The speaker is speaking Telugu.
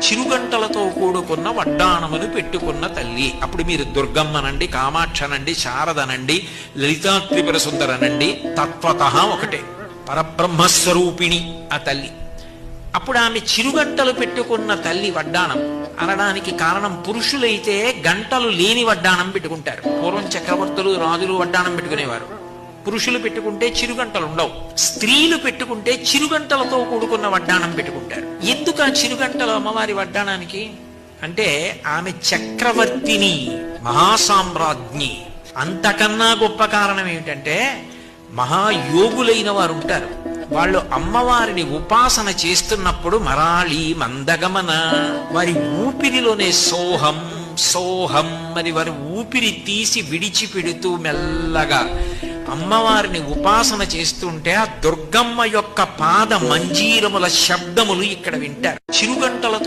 చిరుగంటలతో కూడుకున్న వడ్డాణమును పెట్టుకున్న తల్లి. అప్పుడు మీరు దుర్గమ్మనండి, కామాక్షనండి, శారదనండి, లలితా త్రిపుర సుందరనండి, తత్వతః ఒకటే, పరబ్రహ్మస్వరూపిణి ఆ తల్లి. అప్పుడు ఆమె చిరుగంటలు పెట్టుకున్న తల్లి వడ్డాణం అనడానికి కారణం, పురుషులైతే గంటలు లేని వడ్డాణం పెట్టుకుంటారు. పూర్వం చక్రవర్తులు, రాజులు వడ్డాణం పెట్టుకునేవారు. పురుషులు పెట్టుకుంటే చిరుగంటలు ఉండవు. స్త్రీలు పెట్టుకుంటే చిరుగంటలతో కూడుకున్న వడ్డాణం పెట్టుకుంటారు. ఎందుకు ఆ చిరుగంటలు అమ్మవారి వడ్డాణానికి అంటే, ఆమె చక్రవర్తిని, మహాసామ్రాజ్ఞి. అంతకన్నా గొప్ప కారణం ఏమిటంటే, మహాయోగులైన వారు ఉంటారు, వాళ్ళు అమ్మవారిని ఉపాసన చేస్తున్నప్పుడు మరాళి మందగమన, వారి ఊపిరిలోనే సోహం సోహం అని వారి ఊపిరి తీసి విడిచిపెడుతూ మెల్లగా అమ్మవారిని ఉపాసన చేస్తుంటే ఆ దుర్గమ్మ యొక్క పాద మంజీరముల శబ్దములు ఇక్కడ వింటారు. చిరుగంటలతో